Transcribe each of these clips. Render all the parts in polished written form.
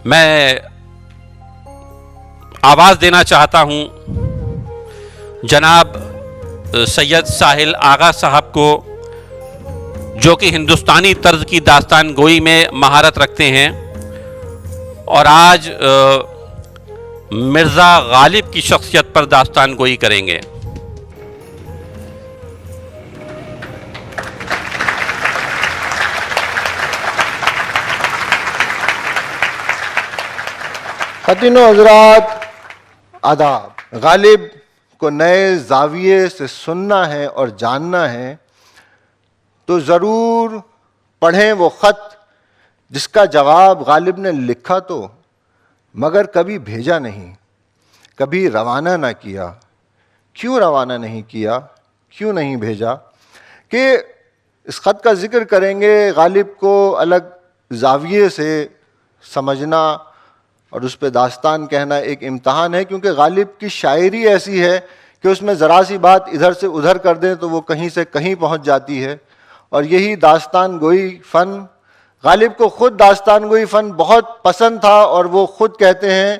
میں آواز دینا چاہتا ہوں جناب سید ساحل آغا صاحب کو، جو کہ ہندوستانی طرز کی داستان گوئی میں مہارت رکھتے ہیں اور آج مرزا غالب کی شخصیت پر داستان گوئی کریں گے۔ خواتین و حضرات آداب۔ غالب کو نئے زاویے سے سننا ہے اور جاننا ہے تو ضرور پڑھیں وہ خط جس کا جواب غالب نے لکھا تو مگر کبھی بھیجا نہیں، کبھی روانہ نہ کیا۔ کیوں روانہ نہیں کیا، کیوں نہیں بھیجا؟ کہ اس خط کا ذکر کریں گے۔ غالب کو الگ زاویے سے سمجھنا اور اس پہ داستان کہنا ایک امتحان ہے، کیونکہ غالب کی شاعری ایسی ہے کہ اس میں ذرا سی بات ادھر سے ادھر کر دیں تو وہ کہیں سے کہیں پہنچ جاتی ہے، اور یہی داستان گوئی فن۔ غالب کو خود داستان گوئی فن بہت پسند تھا، اور وہ خود کہتے ہیں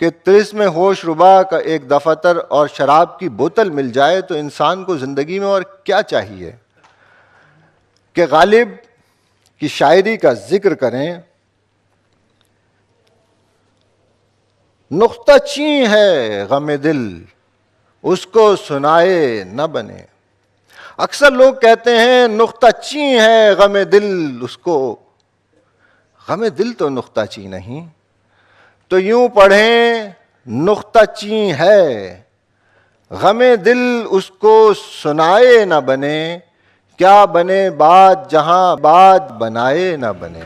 کہ طلسم ہوش ربا کا ایک دفتر اور شراب کی بوتل مل جائے تو انسان کو زندگی میں اور کیا چاہیے۔ کہ غالب کی شاعری کا ذکر کریں۔ نقطہ چین ہے غم دل، اس کو سنائے نہ بنے۔ اکثر لوگ کہتے ہیں نقطہ چین ہے غم دل، اس کو غم دل تو نقطہ چین نہیں، تو یوں پڑھیں نقطہ چین ہے غم دل، اس کو سنائے نہ بنے۔ کیا بنے بات جہاں بات بنائے نہ بنے۔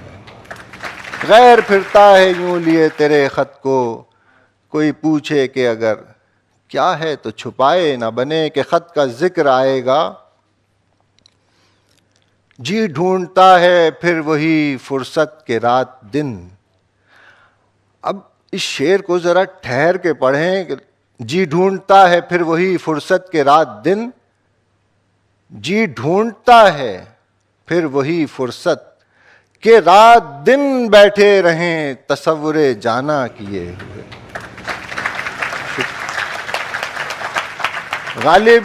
غیر پھرتا ہے یوں لیے تیرے خط کو، کوئی پوچھے کہ اگر کیا ہے تو چھپائے نہ بنے۔ کہ خط کا ذکر آئے گا۔ جی ڈھونڈتا ہے پھر وہی فرصت کے رات دن۔ اب اس شعر کو ذرا ٹھہر کے پڑھیں کہ جی ڈھونڈتا ہے پھر وہی فرصت کے رات دن، جی ڈھونڈتا ہے پھر وہی فرصت کہ رات دن بیٹھے رہیں تصور جانا کیے ہوئے۔ غالب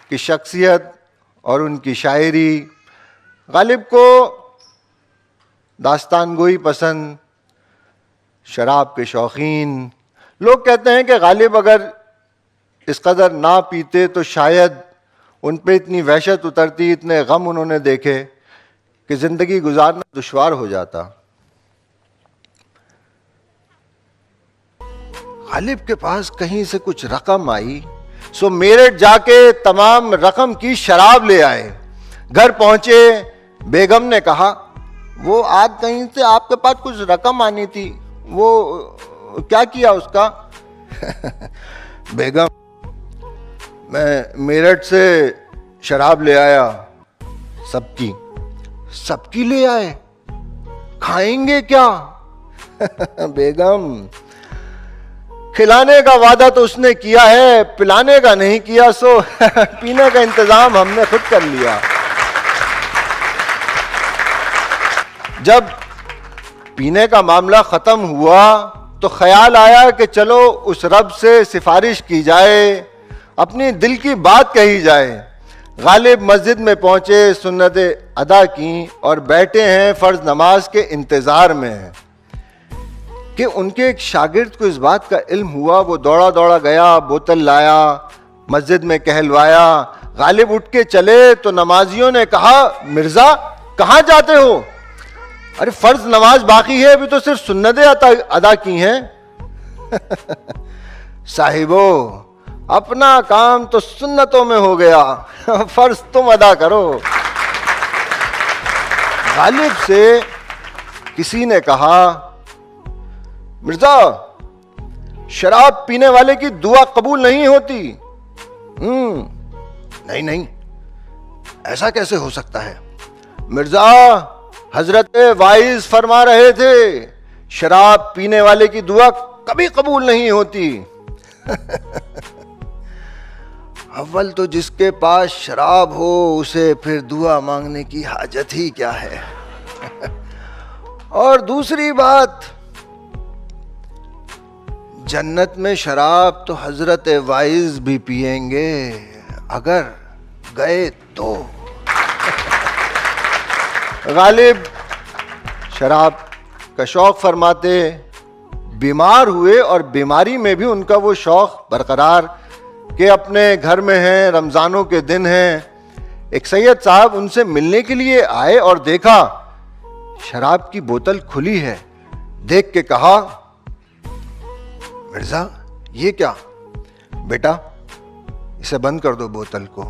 کی شخصیت اور ان کی شاعری۔ غالب کو داستان گوئی پسند، شراب کے شوقین۔ لوگ کہتے ہیں کہ غالب اگر اس قدر نہ پیتے تو شاید ان پہ اتنی وحشت اترتی، اتنے غم انہوں نے دیکھے کہ زندگی گزارنا دشوار ہو جاتا۔ غالب کے پاس کہیں سے کچھ رقم آئی، سو میرٹھ جا کے تمام رقم کی شراب لے آئے۔ گھر پہنچے، بیگم نے کہا وہ آج کہیں سے آپ کے پاس کچھ رقم آنی تھی، وہ کیا کیا اس کا؟ بیگم میں میرٹھ سے شراب لے آیا، سب کی لے آئے، کھائیں گے کیا؟ بیگم کھلانے کا وعدہ تو اس نے کیا ہے، پلانے کا نہیں کیا، سو پینے کا انتظام ہم نے خود کر لیا۔ جب پینے کا معاملہ ختم ہوا تو خیال آیا کہ چلو اس رب سے سفارش کی جائے، اپنی دل کی بات کہی جائے۔ غالب مسجد میں پہنچے، سنتیں ادا کیں اور بیٹھے ہیں فرض نماز کے انتظار میں ہیں کہ ان کے ایک شاگرد کو اس بات کا علم ہوا۔ وہ دوڑا دوڑا گیا، بوتل لایا، مسجد میں کہلوایا۔ غالب اٹھ کے چلے تو نمازیوں نے کہا مرزا کہاں جاتے ہو؟ ارے فرض نماز باقی ہے، ابھی تو صرف سنتیں ادا کی ہیں۔ صاحبو اپنا کام تو سنتوں میں ہو گیا، فرض تم ادا کرو۔ غالب سے کسی نے کہا مرزا شراب پینے والے کی دعا قبول نہیں ہوتی۔ نہیں ایسا کیسے ہو سکتا ہے؟ مرزا حضرت وائز فرما رہے تھے شراب پینے والے کی دعا کبھی قبول نہیں ہوتی۔ اول تو جس کے پاس شراب ہو اسے پھر دعا مانگنے کی حاجت ہی کیا ہے؟ اور دوسری بات، جنت میں شراب تو حضرت وائز بھی پیئیں گے اگر گئے تو. غالب شراب کا شوق فرماتے، بیمار ہوئے اور بیماری میں بھی ان کا وہ شوق برقرار کہ اپنے گھر میں ہیں، رمضانوں کے دن ہیں. ایک سید صاحب ان سے ملنے کے لیے آئے اور دیکھا شراب کی بوتل کھلی ہے. دیکھ کے کہا، مرزا یہ کیا؟ بیٹا اسے بند کر دو بوتل کو.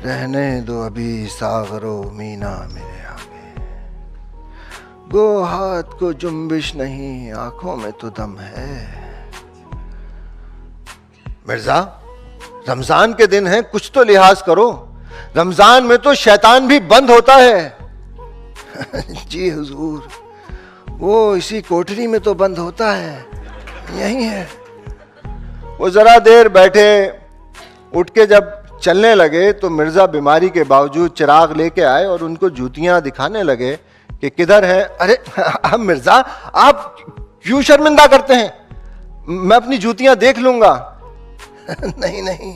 رہنے دو ابھی ساغر و مینا میرے آگے، گو ہاتھ کو جنبش نہیں، آنکھوں میں تو دم ہے. مرزا رمضان کے دن ہیں، کچھ تو لحاظ کرو، رمضان میں تو شیطان بھی بند ہوتا ہے. جی حضور، وہ اسی کوٹری میں تو بند ہوتا ہے، یہی ہے. وہ ذرا دیر بیٹھے، اٹھ کے جب چلنے لگے تو مرزا بیماری کے باوجود چراغ لے کے آئے اور ان کو جوتیاں دکھانے لگے کہ کدھر ہیں. ارے مرزا آپ کیوں شرمندہ کرتے ہیں، میں اپنی جوتیاں دیکھ لوں گا. نہیں نہیں،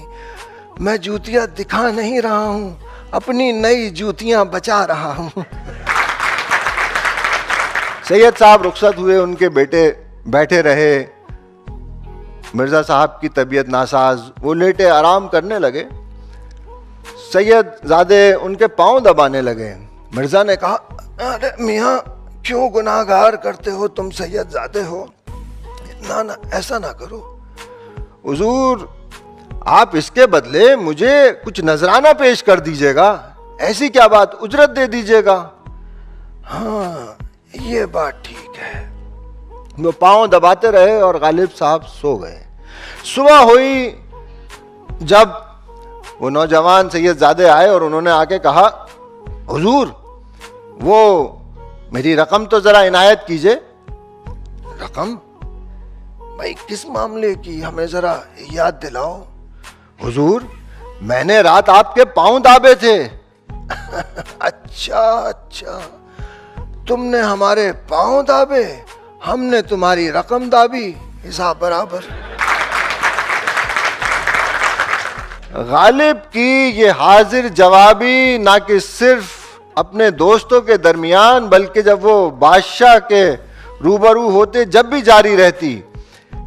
میں جوتیاں دکھا نہیں رہا ہوں، اپنی نئی جوتیاں بچا رہا ہوں. سید صاحب رخصت ہوئے، ان کے بیٹے بیٹھے رہے. مرزا صاحب کی طبیعت ناساز، وہ لیٹے آرام کرنے لگے. سید زادے ان کے پاؤں دبانے لگے. مرزا نے کہا، ارے میاں کیوں گناہگار کرتے ہو تم، سید زادے ہو، نہ ایسا نہ کرو. حضور آپ اس کے بدلے مجھے کچھ نذرانہ پیش کر دیجیے گا. ایسی کیا بات، اجرت دے دیجیے گا. ہاں یہ بات ٹھیک ہے. وہ پاؤں دباتے رہے اور غالب صاحب سو گئے. صبح ہوئی، جب وہ نوجوان سید زادے آئے اور انہوں نے آ کے کہا، حضور وہ میری رقم تو ذرا عنایت کیجئے. رقم؟ بھائی کس معاملے کی، ہمیں ذرا یاد دلاؤ. حضور میں نے رات آپ کے پاؤں دابے تھے. اچھا، تم نے ہمارے پاؤں دابے، ہم نے تمہاری رقم دابی، حساب برابر. غالب کی یہ حاضر جوابی نہ کہ صرف اپنے دوستوں کے درمیان بلکہ جب وہ بادشاہ کے روبرو ہوتے جب بھی جاری رہتی.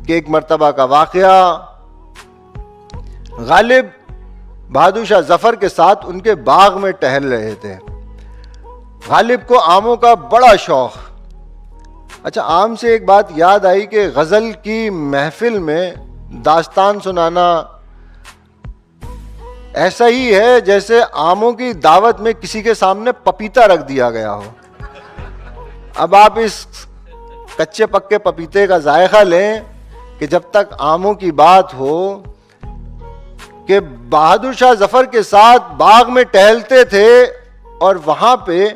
کہ ایک مرتبہ کا واقعہ، غالب بہادر شاہ ظفر کے ساتھ ان کے باغ میں ٹہل رہے تھے. غالب کو آموں کا بڑا شوق. اچھا، آم سے ایک بات یاد آئی کہ غزل کی محفل میں داستان سنانا ایسا ہی ہے جیسے آموں کی دعوت میں کسی کے سامنے پپیتا رکھ دیا گیا ہو. اب آپ اس کچے پکے پپیتے کا ذائقہ لیں کہ جب تک آموں کی بات ہو کہ بہادر شاہ ظفر کے ساتھ باغ میں ٹہلتے تھے اور وہاں پہ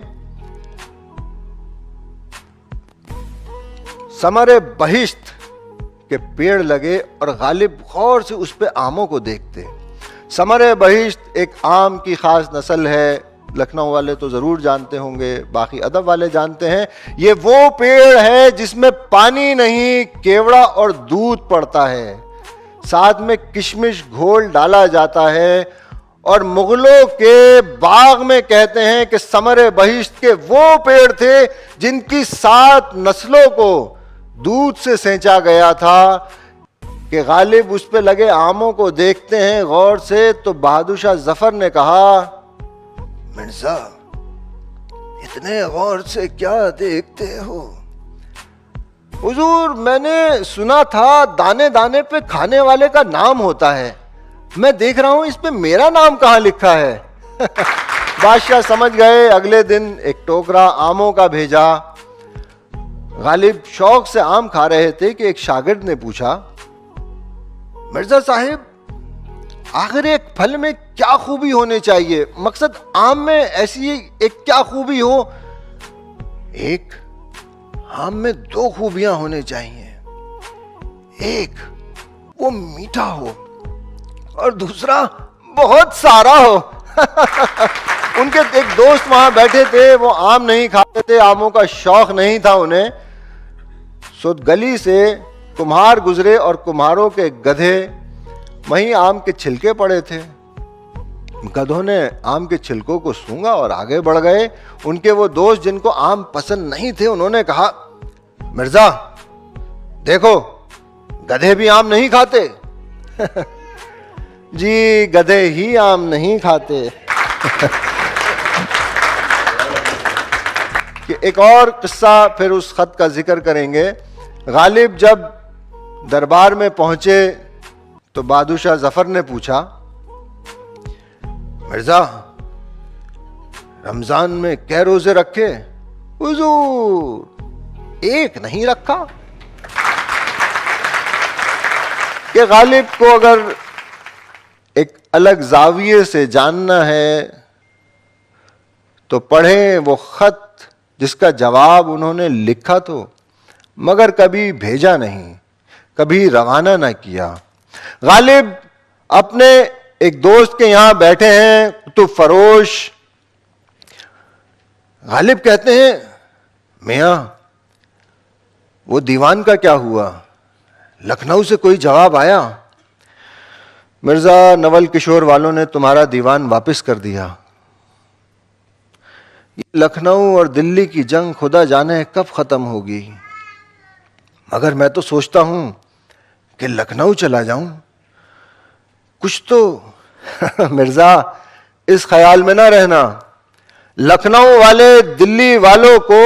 ثمر بہشت کے پیڑ لگے اور غالب غور سے اس پہ آموں کو دیکھتے. ثمر بہشت ایک آم کی خاص نسل ہے، لکھنؤ والے تو ضرور جانتے ہوں گے، باقی ادب والے جانتے ہیں. یہ وہ پیڑ ہے جس میں پانی نہیں، کیوڑا اور دودھ پڑتا ہے، ساتھ میں کشمش گھول ڈالا جاتا ہے. اور مغلوں کے باغ میں کہتے ہیں کہ ثمر بہشت کے وہ پیڑ تھے جن کی 7 نسلوں کو دودھ سے سینچا گیا تھا. کہ غالب اس پہ لگے آموں کو دیکھتے ہیں غور سے تو بہادر شاہ ظفر نے کہا، مرزا اتنے غور سے کیا دیکھتے ہو؟ حضور میں نے سنا تھا دانے دانے پہ کھانے والے کا نام ہوتا ہے، میں دیکھ رہا ہوں اس پہ میرا نام کہاں لکھا ہے. بادشاہ سمجھ گئے. اگلے دن ایک ٹوکرا آموں کا بھیجا. غالب شوق سے آم کھا رہے تھے کہ ایک شاگرد نے پوچھا، مرزا صاحب آخر ایک پھل میں کیا خوبی ہونی چاہیے، مقصد آم میں ایسی ایک کیا خوبی ہو؟ ایک آم میں 2 خوبیاں ہونے چاہیے، ایک وہ میٹھا ہو اور دوسرا بہت سارا ہو. ان کے ایک دوست وہاں بیٹھے تھے, وہ آم نہیں کھاتے تھے, آموں کا شوق نہیں تھا انہیں. سو گلی سے کمہار گزرے اور کمہاروں کے گدھے وہیں آم کے چھلکے پڑے تھے. گدھوں نے آم کے چھلکوں کو سونگا اور آگے بڑھ گئے. ان کے وہ دوست جن کو آم پسند نہیں تھے, انہوں نے کہا, مرزا دیکھو گدھے بھی آم نہیں کھاتے. جی گدھے ہی آم نہیں کھاتے. کہ ایک اور قصہ پھر اس خط کا ذکر کریں گے. غالب جب دربار میں پہنچے تو بادشاہ ظفر نے پوچھا, مرزا رمضان میں کئے روزے رکھے؟ حضور ایک نہیں رکھا. کہ غالب کو اگر ایک الگ زاویے سے جاننا ہے تو پڑھیں وہ خط جس کا جواب انہوں نے لکھا تو مگر کبھی بھیجا نہیں, کبھی روانہ نہ کیا. غالب اپنے ایک دوست کے یہاں بیٹھے ہیں, تو فروش. غالب کہتے ہیں, میاں وہ دیوان کا کیا ہوا؟ لکھنؤ سے کوئی جواب آیا؟ مرزا نول کشور والوں نے تمہارا دیوان واپس کر دیا. لکھنؤ اور دلی کی جنگ خدا جانے کب ختم ہوگی, مگر میں تو سوچتا ہوں کہ لکھنؤ چلا جاؤں. کچھ تو مرزا اس خیال میں نہ رہنا, لکھنؤ والے دلی والوں کو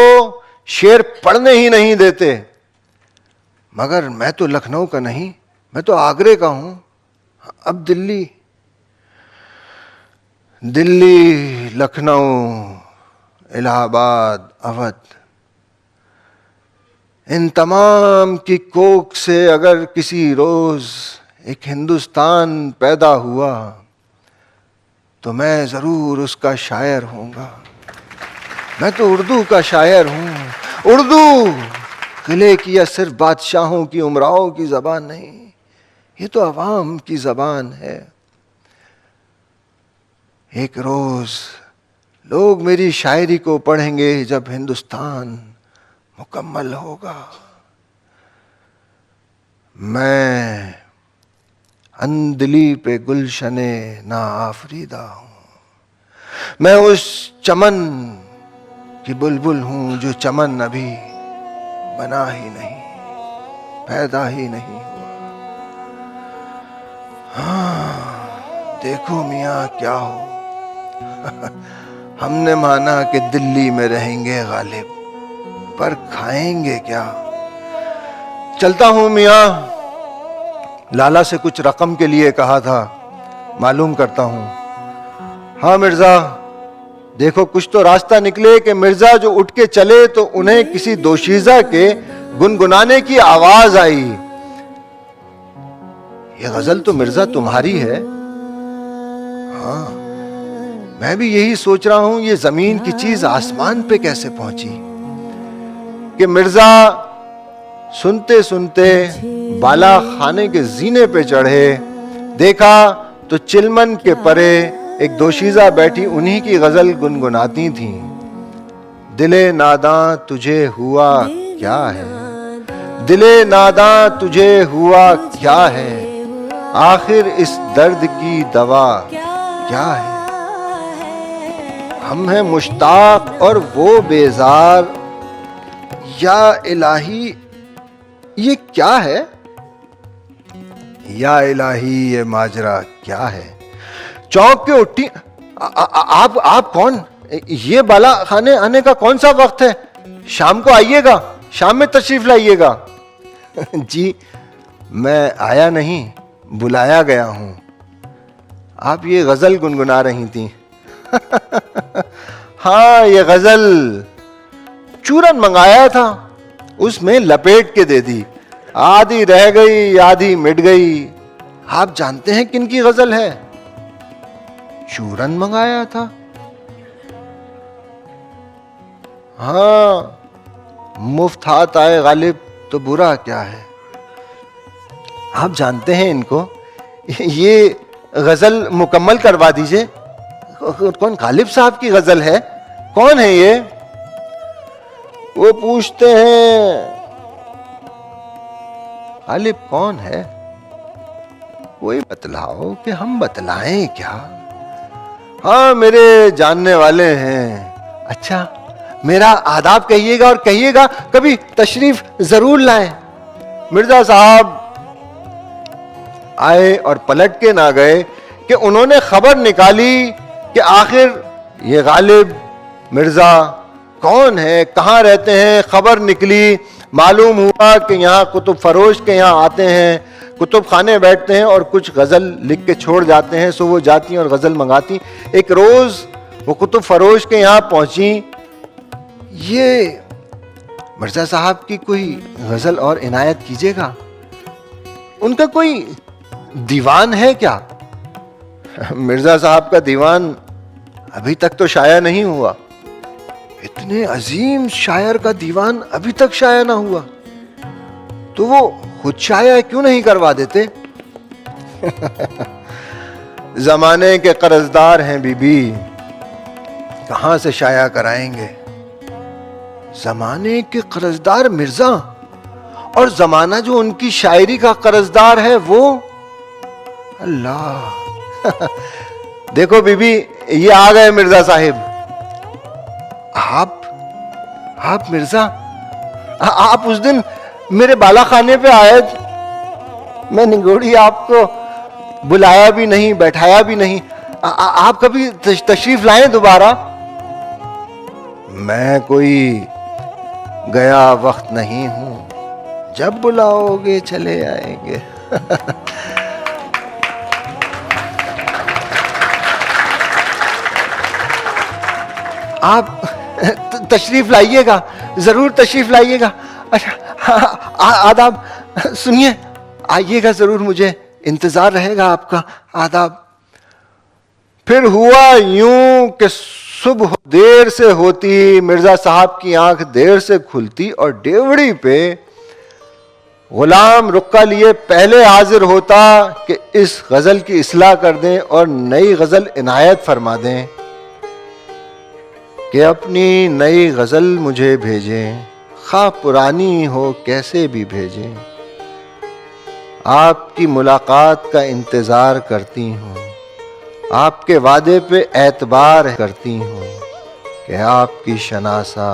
شعر پڑھنے ہی نہیں دیتے. مگر میں تو لکھنؤ کا نہیں, میں تو آگرے کا ہوں. اب دلی لکھنؤ الہ آباد اودھ, ان تمام کی کوکھ سے اگر کسی روز ایک ہندوستان پیدا ہوا تو میں ضرور اس کا شاعر ہوں گا. میں تو اردو کا شاعر ہوں. اردو قلعے کی یا صرف بادشاہوں کی امراؤں کی زبان نہیں, یہ تو عوام کی زبان ہے. ایک روز لوگ میری شاعری کو پڑھیں گے جب ہندوستان مکمل ہوگا. میں اندلی پہ گلشن نا آفریدہ ہوں. میں اس چمن کی بلبل ہوں جو چمن ابھی بنا ہی نہیں, پیدا ہی نہیں ہوا. ہاں دیکھو میاں کیا ہو, ہم نے مانا کہ دلی میں رہیں گے غالب, پر کھائیں گے کیا. چلتا ہوں میاں, لالا سے کچھ رقم کے لیے کہا تھا, معلوم کرتا ہوں. ہاں مرزا دیکھو کچھ تو راستہ نکلے. کہ مرزا جو اٹھ کے چلے تو انہیں کسی دوشیزہ کے گنگنانے کی آواز آئی. یہ غزل تو مرزا تمہاری ہے. ہاں میں بھی یہی سوچ رہا ہوں, یہ زمین کی چیز آسمان پہ کیسے پہنچی. کہ مرزا سنتے سنتے بالا خانے کے زینے پہ چڑھے, دیکھا تو چلمن کے پرے ایک دوشیزہ بیٹھی انہی کی غزل گنگناتی تھیں. دل ناداں تجھے ہوا کیا ہے, دل ناداں تجھے ہوا کیا ہے, آخر اس درد کی دوا کیا ہے. ہم ہیں مشتاق اور وہ بیزار, یا الہی یہ کیا ہے, یا الہی یہ ماجرا کیا ہے. چونک کے اٹھی, آپ کون, یہ بالا خانے آنے کا کون سا وقت ہے, شام کو آئیے گا, شام میں تشریف لائیے گا. جی میں آیا نہیں, بلایا گیا ہوں. آپ یہ غزل گنگنا رہی تھیں. ہاں یہ غزل چورن منگایا تھا, اس میں لپیٹ کے دے دی, آدھی رہ گئی آدھی مٹ گئی. آپ جانتے ہیں کن کی غزل ہے؟ چورن منگایا تھا. ہاں مفت ہاتھ آئے غالب تو برا کیا ہے. آپ جانتے ہیں ان کو, یہ غزل مکمل کروا دیجئے. کون؟ غالب صاحب کی غزل ہے؟ کون ہے یہ؟ وہ پوچھتے ہیں غالب کون ہے؟ کوئی بتلاؤ کہ ہم بتلائیں کیا؟ ہاں میرے جاننے والے ہیں۔ اچھا میرا آداب کہیے گا، اور کہیے گا کبھی تشریف ضرور لائیں۔ مرزا صاحب آئے اور پلٹ کے نہ گئے کہ انہوں نے خبر نکالی کہ آخر یہ غالب مرزا کون ہے، کہاں رہتے ہیں۔ خبر نکلی، معلوم ہوا کہ یہاں کتب فروش کے یہاں آتے ہیں، کتب خانے بیٹھتے ہیں اور کچھ غزل لکھ کے چھوڑ جاتے ہیں، سو وہ جاتی ہیں اور غزل منگاتی۔ ایک روز وہ کتب فروش کے یہاں پہنچی، یہ مرزا صاحب کی کوئی غزل اور عنایت کیجیے گا، ان کا کوئی دیوان ہے کیا؟ مرزا صاحب کا دیوان ابھی تک تو شائع نہیں ہوا۔ اتنے عظیم شاعر کا دیوان ابھی تک شائع نہ ہوا تو وہ خود شائع کیوں نہیں کروا دیتے؟ زمانے کے قرضدار ہیں بی بی، کہاں سے شائع کرائیں گے؟ زمانے کے قرضدار مرزا، اور زمانہ جو ان کی شاعری کا قرضدار ہے وہ اللہ۔ دیکھو بی بی، یہ آ گئے مرزا صاحب۔ آپ مرزا، آپ اس دن میرے بالا خانے پہ آئے، میں نگوڑی آپ کو بلایا بھی نہیں، بیٹھایا بھی نہیں، آپ کبھی تشریف لائیں دوبارہ؟ میں کوئی گیا وقت نہیں ہوں، جب بلاؤ گے چلے آئیں گے۔ آپ تشریف لائیے گا، ضرور تشریف لائیے گا۔ اچھا آداب سنیے، آئیے گا ضرور، مجھے انتظار رہے گا آپ کا۔ آداب۔ پھر ہوا یوں کہ صبح دیر سے ہوتی، مرزا صاحب کی آنکھ دیر سے کھلتی، اور ڈیوڑی پہ غلام رکا لیے پہلے حاضر ہوتا کہ اس غزل کی اصلاح کر دیں اور نئی غزل عنایت فرما دیں، کہ اپنی نئی غزل مجھے بھیجیں، خواہ پرانی ہو کیسے بھی بھیجیں۔ آپ کی ملاقات کا انتظار کرتی ہوں، آپ کے وعدے پہ اعتبار کرتی ہوں، کہ آپ کی شناسا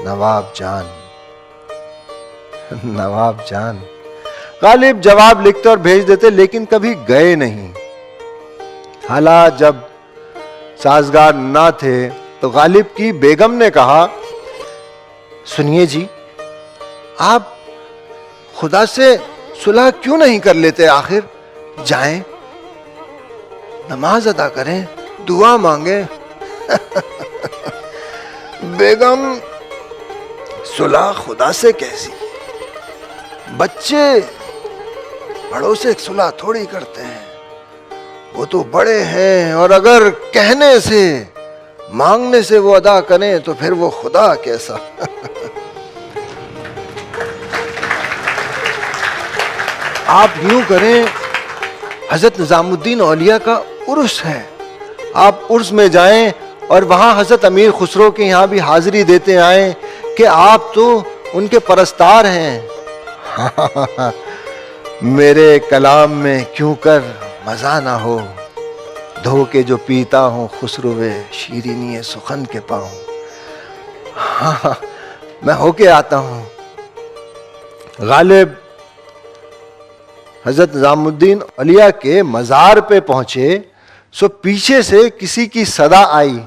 نواب جان۔ نواب جان۔ غالب جواب لکھتے اور بھیج دیتے، لیکن کبھی گئے نہیں۔ حالات جب سازگار نہ تھے تو غالب کی بیگم نے کہا، سنیے جی، آپ خدا سے صلح کیوں نہیں کر لیتے؟ آخر جائیں، نماز ادا کریں، دعا مانگیں۔ بیگم، صلح خدا سے کیسی؟ بچے بڑوں سے صلح تھوڑی کرتے ہیں، وہ تو بڑے ہیں، اور اگر کہنے سے مانگنے سے وہ ادا کریں تو پھر وہ خدا کیسا؟ آپ یوں کریں، حضرت نظام الدین اولیاء کا عرس ہے، آپ عرس میں جائیں اور وہاں حضرت امیر خسرو کے یہاں بھی حاضری دیتے آئیں کہ آپ تو ان کے پرستار ہیں۔ میرے کلام میں کیوں کر مزہ نہ ہو، دھو کے جو پیتا ہوں خسروے شیرینی سخن کے پاؤں۔ ہاں میں ہو کے آتا ہوں۔ غالب حضرت نظام الدین اولیاء کے مزار پہ پہنچے، سو پیچھے سے کسی کی صدا آئی،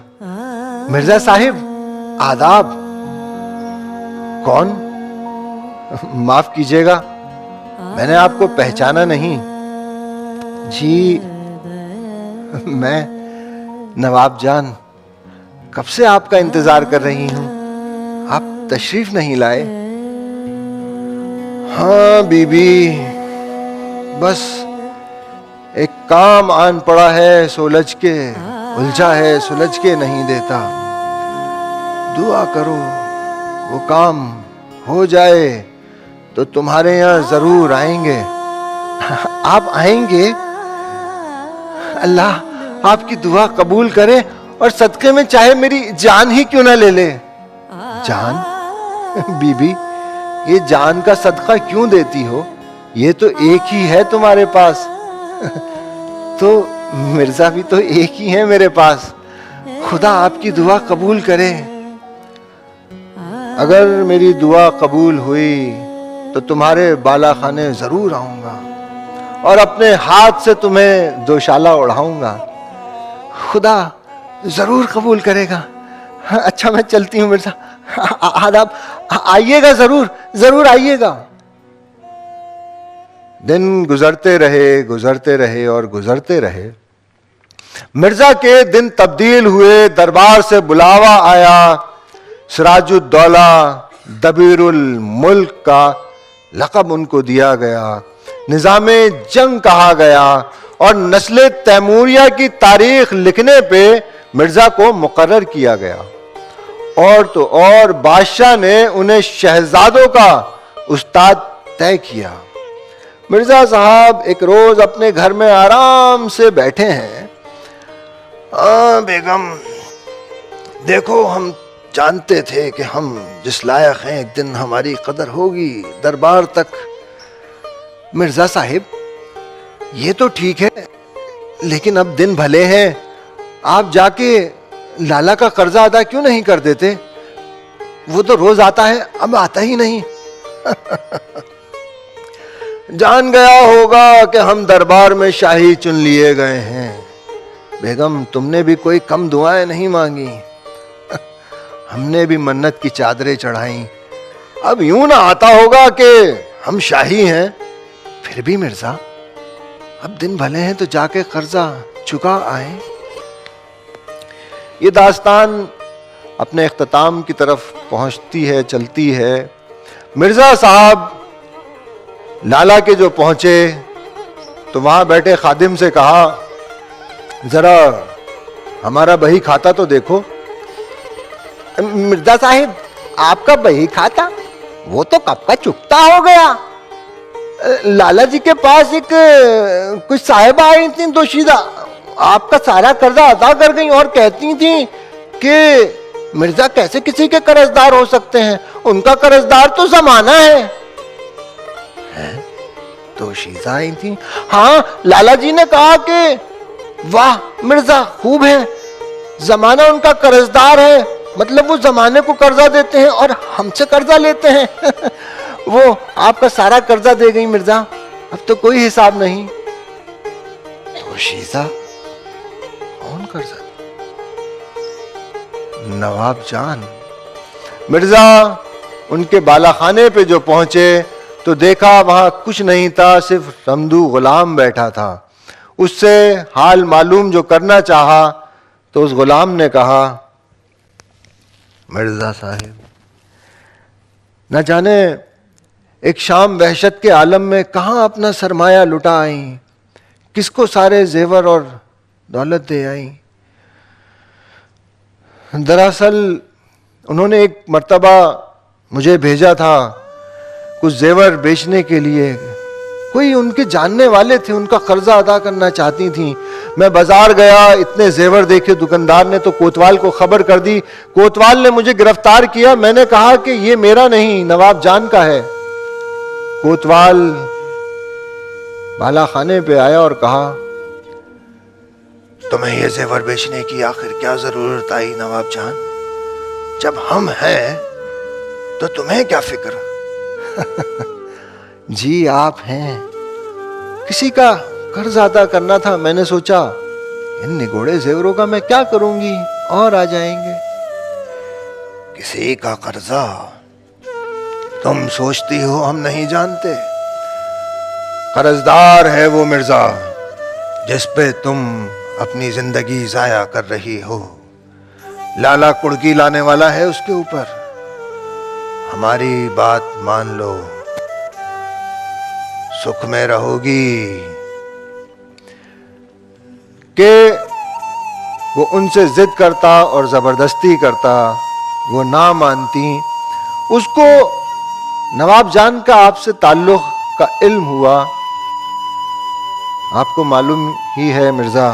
مرزا صاحب آداب۔ کون؟ معاف کیجیے گا، میں نے آپ کو پہچانا نہیں۔ جی میں نواب جان، کب سے آپ کا انتظار کر رہی ہوں، آپ تشریف نہیں لائے۔ ہاں بی بی، بس ایک کام آن پڑا ہے، سلجھ کے الجھا ہے، سلجھ کے نہیں دیتا۔ دعا کرو وہ کام ہو جائے تو تمہارے یہاں ضرور آئیں گے۔ آپ آئیں گے؟ اللہ آپ کی دعا قبول کرے اور صدقے میں چاہے میری جان ہی کیوں نہ لے لے. جان؟ بی بی یہ جان کا صدقہ کیوں دیتی ہو؟ یہ تو ایک ہی ہے تمہارے پاس. تو مرزا بھی تو ایک ہی ہے میرے پاس. خدا آپ کی دعا قبول کرے. اگر میری دعا قبول ہوئی تو تمہارے بالا خانے ضرور آؤں گا اور اپنے ہاتھ سے تمہیں دوشالہ اڑاؤں گا. خدا ضرور قبول کرے گا. اچھا میں چلتی ہوں مرزا. آداب. آئیے گا ضرور، ضرور آئیے گا. دن گزرتے رہے اور گزرتے رہے. مرزا کے دن تبدیل ہوئے. دربار سے بلاوا آیا. سراج الدولہ دبیر الملک کا لقب ان کو دیا گیا. نظام جنگ کہا گیا اور نسل تیموریہ کی تاریخ لکھنے پہ مرزا کو مقرر کیا گیا. اور تو اور بادشاہ نے انہیں شہزادوں کا استاد طے کیا. مرزا صاحب ایک روز اپنے گھر میں آرام سے بیٹھے ہیں. بیگم دیکھو، ہم جانتے تھے کہ ہم جس لائق ہیں ایک دن ہماری قدر ہوگی دربار تک. مرزا صاحب یہ تو ٹھیک ہے، لیکن اب دن بھلے ہیں. آپ جا کے لالا کا قرضہ ادا کیوں نہیں کر دیتے؟ وہ تو روز آتا ہے، اب آتا ہی نہیں. جان گیا ہوگا کہ ہم دربار میں شاہی چن لیے گئے ہیں. بیگم تم نے بھی کوئی کم دعائیں نہیں مانگی. ہم نے بھی منت کی چادریں چڑھائیں. اب یوں نہ آتا ہوگا کہ ہم شاہی ہیں. پھر بھی مرزا اب دن بھلے ہیں تو جا کے قرضہ چکا آئیں. یہ داستان اپنے اختتام کی طرف پہنچتی ہے، چلتی ہے. مرزا صاحب لالا کے جو پہنچے تو وہاں بیٹھے خادم سے کہا، ذرا ہمارا بہی کھاتا تو دیکھو. مرزا صاحب آپ کا بہی کھاتا وہ تو کب کا چکتا ہو گیا. لالا جی کے پاس ایک کچھ صاحبہ آئی تھیں دوشیزہ، آپ کا سارا قرضہ ادا کر گئی اور کہتی تھیں کہ مرزا کیسے کسی کے قرضدار ہو سکتے ہیں، ان کا قرضدار تو زمانہ ہے. دوشیزہ آئی تھیں. ہاں لالا جی نے کہا کہ واہ مرزا خوب ہے، زمانہ ان کا قرضدار ہے، مطلب وہ زمانے کو قرضہ دیتے ہیں اور ہم سے قرضہ لیتے ہیں. وہ آپ کا سارا قرضہ دے گئی مرزا، اب تو کوئی حساب نہیں. دوشیزہ کون قرضہ؟ نواب جان. مرزا ان کے بالا خانے پہ جو پہنچے تو دیکھا وہاں کچھ نہیں تھا، صرف رمدو غلام بیٹھا تھا. اس سے حال معلوم جو کرنا چاہا تو اس غلام نے کہا، مرزا صاحب نہ جانے ایک شام وحشت کے عالم میں کہاں اپنا سرمایہ لٹا آئیں، کس کو سارے زیور اور دولت دے آئیں. دراصل انہوں نے ایک مرتبہ مجھے بھیجا تھا کچھ زیور بیچنے کے لیے. کوئی ان کے جاننے والے تھے، ان کا قرضہ ادا کرنا چاہتی تھیں. میں بازار گیا، اتنے زیور دیکھے. دکاندار نے تو کوتوال کو خبر کر دی. کوتوال نے مجھے گرفتار کیا. میں نے کہا کہ یہ میرا نہیں، نواب جان کا ہے. کوتوال بالا خانے پہ آیا اور کہا، تمہیں یہ زیور بیچنے کی آخر کیا ضرورت آئی نواب جان؟ جب ہم ہیں تو تمہیں کیا فکر؟ جی آپ ہیں، کسی کا قرض ادا کرنا تھا. میں نے سوچا ان نگوڑے زیوروں کا میں کیا کروں گی، اور آ جائیں گے. کسی کا قرضہ تم سوچتی ہو ہم نہیں جانتے. قرضدار ہے وہ مرزا جس پہ تم اپنی زندگی ضائع کر رہی ہو. لالا کڑکی لانے والا ہے اس کے اوپر. ہماری بات مان لو، سکھ میں رہو گی. کہ وہ ان سے ضد کرتا اور زبردستی کرتا، وہ نہ مانتی. اس کو نواب جان کا آپ سے تعلق کا علم ہوا. آپ کو معلوم ہی ہے مرزا،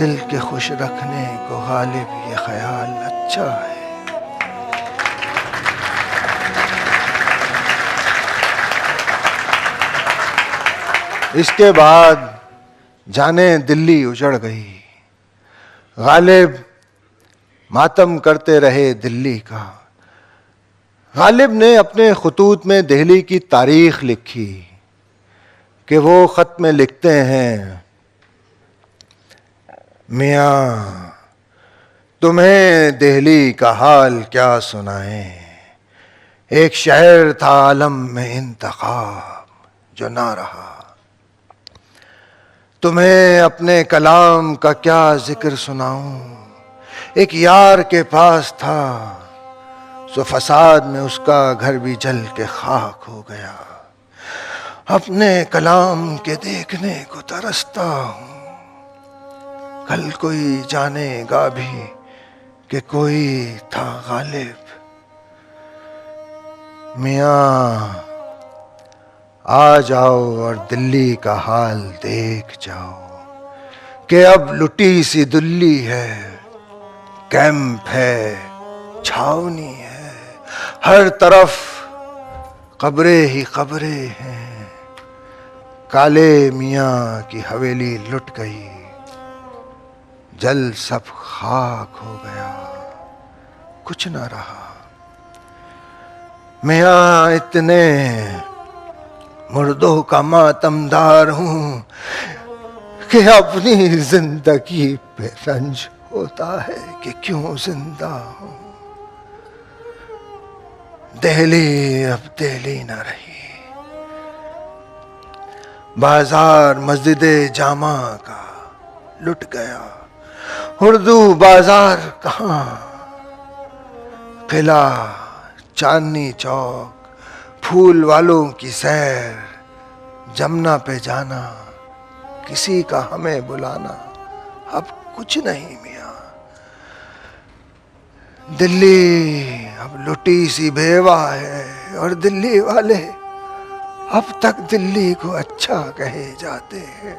دل کے خوش رکھنے کو غالب یہ خیال اچھا ہے۔ اس کے بعد جانے دلی اجڑ گئی، غالب ماتم کرتے رہے دلی کا۔ غالب نے اپنے خطوط میں دہلی کی تاریخ لکھی کہ وہ خط میں لکھتے ہیں، میاں تمہیں دہلی کا حال کیا سنائیں، ایک شہر تھا عالم میں انتخاب جو نہ رہا، تمہیں اپنے کلام کا کیا ذکر سناؤں، ایک یار کے پاس تھا سو فساد میں اس کا گھر بھی جل کے خاک ہو گیا، اپنے کلام کے دیکھنے کو ترستا ہوں، کل کوئی جانے گا بھی کہ کوئی تھا غالب، میاں آ جاؤ اور دلی کا حال دیکھ جاؤ کہ اب لٹی سی دلی ہے، کیمپ ہے، چھاونی ہے، ہر طرف قبریں ہی قبریں ہیں، کالے میاں کی حویلی لٹ گئی، جل سب خاک ہو گیا، کچھ نہ رہا، میاں اتنے مردوں کا ماتمدار ہوں کہ اپنی زندگی پہ رنج ہوتا ہے کہ کیوں زندہ ہوں، دہلی اب دہلی نہ رہی، بازار مسجد جامع کا لٹ گیا، اردو بازار کہاں، قلعہ چاندنی چوک پھول والوں کی سیر، جمنا پہ جانا کسی کا ہمیں بلانا، اب کچھ نہیں میاں، دلی اب لٹی سی بیوہ ہے، اور دلی والے اب تک دلی کو اچھا کہے جاتے ہیں،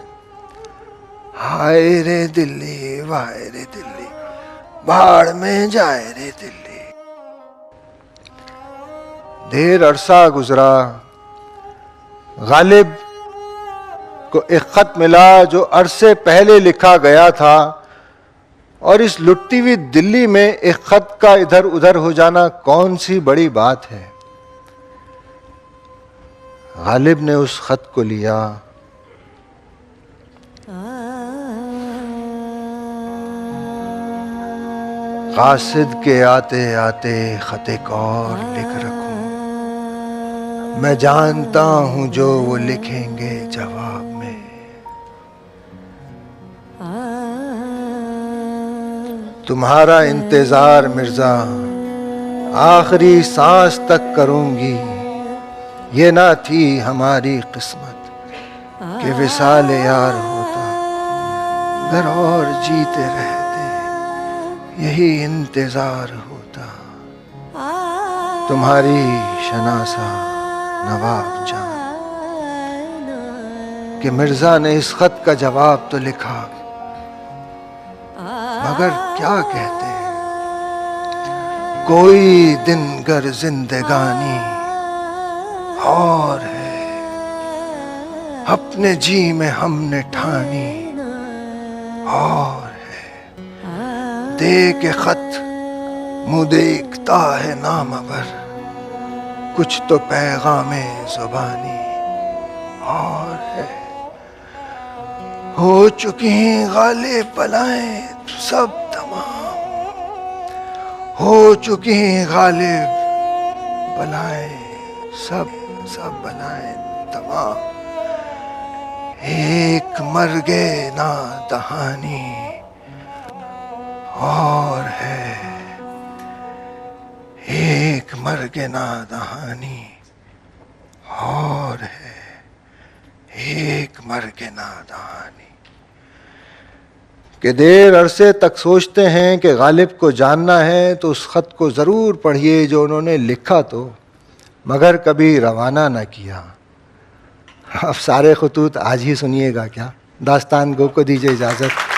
ہائے رے دلی وائے رے دلی، بھاڑ میں جائے رے دلی۔ دیر عرصہ گزرا، غالب کو ایک خط ملا جو عرصے پہلے لکھا گیا تھا، اور اس لٹتی ہوئی دلی میں ایک خط کا ادھر ادھر ہو جانا کون سی بڑی بات ہے۔ غالب نے اس خط کو لیا، قاصد کے آتے آتے خط ایک اور لکھ رکھوں، میں جانتا ہوں جو وہ لکھیں گے جواب میں، تمہارا انتظار مرزا آخری سانس تک کروں گی، یہ نہ تھی ہماری قسمت کہ وصال یار ہوتا، گر اور جیتے رہتے یہی انتظار ہوتا، تمہاری شناسا نواب جان۔ کہ مرزا نے اس خط کا جواب تو لکھا، مگر کیا کہتے ہیں، کوئی دن گر زندگانی اور ہے، اپنے جی میں ہم نے ٹھانی اور ہے، دے کے خط منہ دیکھتا ہے نام ابر، کچھ تو پیغام زبانی اور ہے، ہو چکی غالب بلائیں سب تمام، ہو چکی غالب بلائیں سب بلائیں تمام، ایک مرگے نادہانی اور ہے، ایک مرگے نادہانی اور ہے، ایک مرگے نادہانی۔ کہ دیر عرصے تک سوچتے ہیں کہ غالب کو جاننا ہے تو اس خط کو ضرور پڑھیے جو انہوں نے لکھا تو، مگر کبھی روانہ نہ کیا۔ اب سارے خطوط آج ہی سنیے گا کیا؟ داستان گو کو دیجیے اجازت۔